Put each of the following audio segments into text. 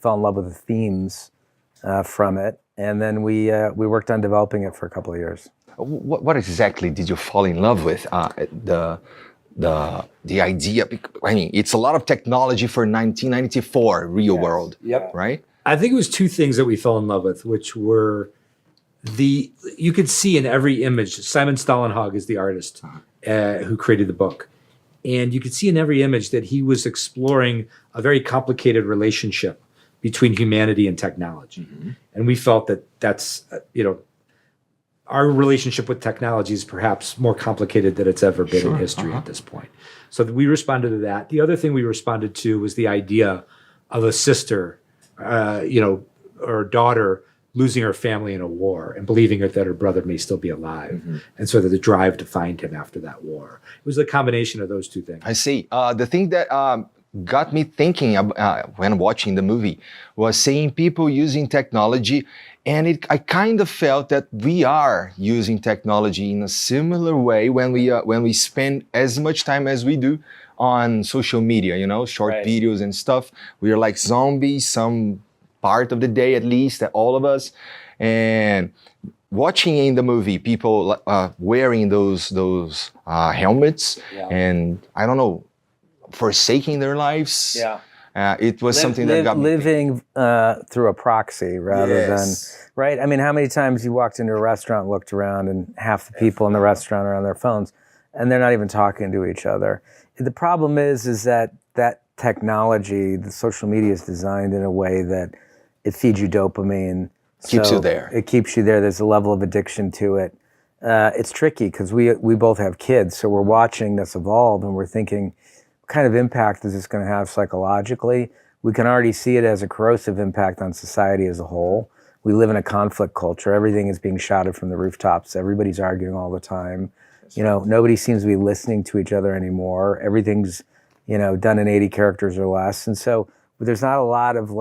fell in love with the themes from it, and then we worked on developing it for a couple of years. What exactly did you fall in love with? The idea. I mean, it's a lot of technology for 1994 real world. Yep. Right. I think it was two things that we fell in love with, which were you could see in every image. Simon Stålenhag is the artist who created the book. And you could see in every image that he was exploring a very complicated relationship between humanity and technology. Mm-hmm. And we felt that that's, our relationship with technology is perhaps more complicated than it's ever been in history at this point. So we responded to that. The other thing we responded to was the idea of a sister, or daughter losing her family in a war and believing that her brother may still be alive. Mm-hmm. And so the drive to find him after that war. It was a combination of those two things. I see. The thing that got me thinking when watching the movie was seeing people using technology, and I kind of felt that we are using technology in a similar way when we spend as much time as we do on social media, short videos and stuff. We are like zombies some part of the day, at least, all of us. And watching in the movie people wearing those helmets, and I don't know, forsaking their lives. Yeah. It was something that got me living through a proxy rather than, right? I mean, how many times you walked into a restaurant, looked around, and half the people in the restaurant are on their phones, and they're not even talking to each other. The problem is that technology, the social media, is designed in a way that it feeds you dopamine. Keeps you there. It keeps you there. There's a level of addiction to it. It's tricky because we both have kids, so we're watching this evolve, and we're thinking, what kind of impact is this going to have psychologically? We can already see it as a corrosive impact on society as a whole. We live in a conflict culture. Everything is being shouted from the rooftops. Everybody's arguing all the time. Nobody seems to be listening to each other anymore. Everything's, done in 80 characters or less. And so there's not a lot of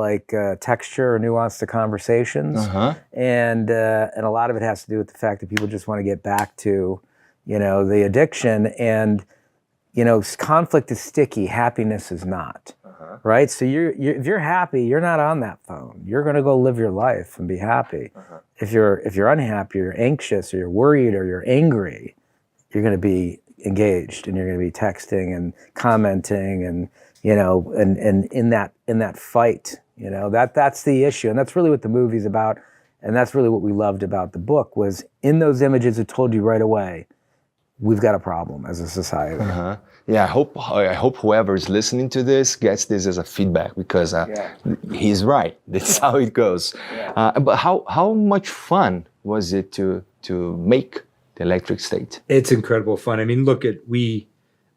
texture or nuance to conversations. Uh-huh. And a lot of it has to do with the fact that people just want to get back to, the addiction. And, conflict is sticky. Happiness is not. Uh-huh. Right? So if you're happy, you're not on that phone. You're going to go live your life and be happy. Uh-huh. If you're unhappy, or you're anxious, or you're worried, or you're angry, you're going to be engaged, and you're going to be texting and commenting, and and in that fight, that's the issue, and that's really what the movie's about, and that's really what we loved about the book. Was in those images, it told you right away, we've got a problem as a society. Uh-huh. Yeah, I hope whoever is listening to this gets this as a feedback, because he's right. That's how it goes. Yeah. But how much fun was it to make The Electric State? It's incredible fun. I mean,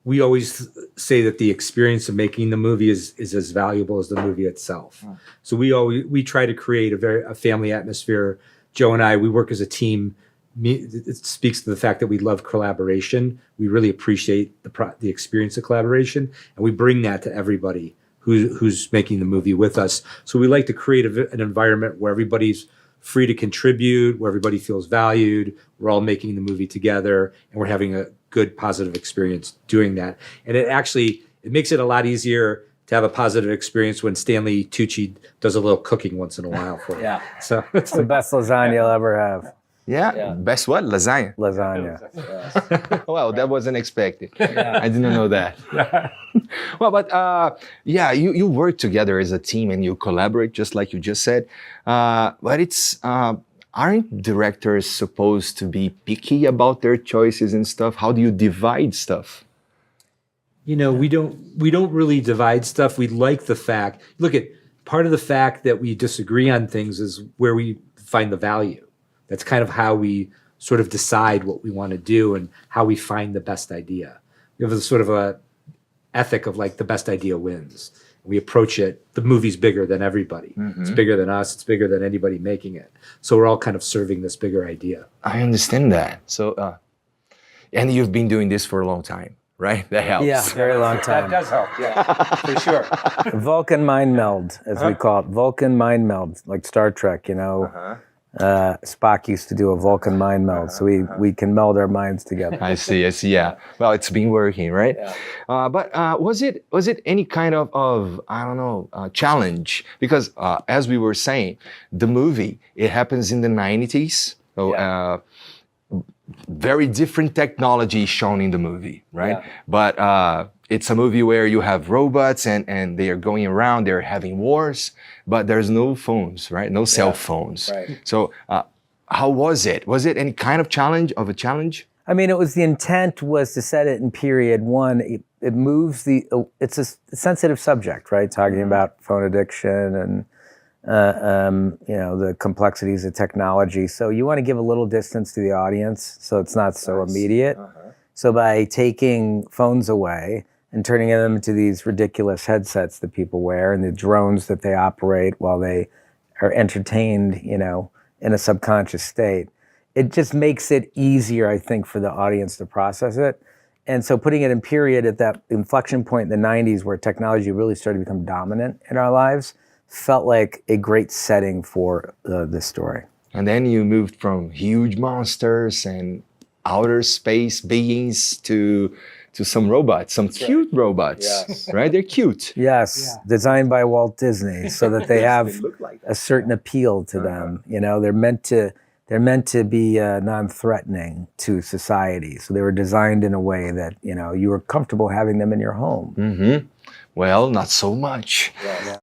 we always say that the experience of making the movie is as valuable as the movie itself. Mm. So we try to create a family atmosphere. Joe and I, we work as a team. It speaks to the fact that we love collaboration. We really appreciate the experience of collaboration, and we bring that to everybody who's making the movie with us. So we like to create an environment where everybody's free to contribute, where everybody feels valued. We're all making the movie together, and we're having a good, positive experience doing that. And it makes it a lot easier to have a positive experience when Stanley Tucci does a little cooking once in a while for you. Yeah. So it's the best lasagna you'll ever have. Yeah. Best what? Lasagna. Well, that wasn't expected. Yeah. I didn't know that. Well, but you work together as a team and you collaborate, just like you just said. But aren't directors supposed to be picky about their choices and stuff? How do you divide stuff? We don't really divide stuff. We like the fact. Look at part of the fact that we disagree on things is where we find the value. That's kind of how we sort of decide what we want to do and how we find the best idea. We have a sort of a ethic of the best idea wins. We approach it, the movie's bigger than everybody. Mm-hmm. It's bigger than us. It's bigger than anybody making it. So we're all kind of serving this bigger idea. I understand that. So, and you've been doing this for a long time, right? That helps. Yeah, very long time. That does help, yeah, for sure. Vulcan mind meld, as we call it. Vulcan mind meld, like Star Trek, Spock used to do a Vulcan mind meld, so we can meld our minds together. I see. Yeah. Well, it's been working, right? But was it any kind of I don't know challenge? Because as we were saying, the movie it happens in the 90s. So very different technology shown in the movie, right? But it's a movie where you have robots and they are going around, they're having wars, but there's no phones, right? No cell phones. Right. So how was it? Was it any kind of challenge? I mean, the intent was to set it in period one. It moves it's a sensitive subject, right? Talking about phone addiction and the complexities of technology. So you want to give a little distance to the audience, so it's not so immediate. So by taking phones away and turning them into these ridiculous headsets that people wear and the drones that they operate while they are entertained, in a subconscious state, it just makes it easier, I think, for the audience to process it. And so putting it in period at that inflection point in the 90s where technology really started to become dominant in our lives felt like a great setting for this story. And then you moved from huge monsters and outer space beings to some robots, some cute robots, right? They're cute. Yes, designed by Walt Disney so that they have a certain appeal to them. They're meant to be non-threatening to society. So they were designed in a way that, you were comfortable having them in your home. Mm-hmm. Well, not so much.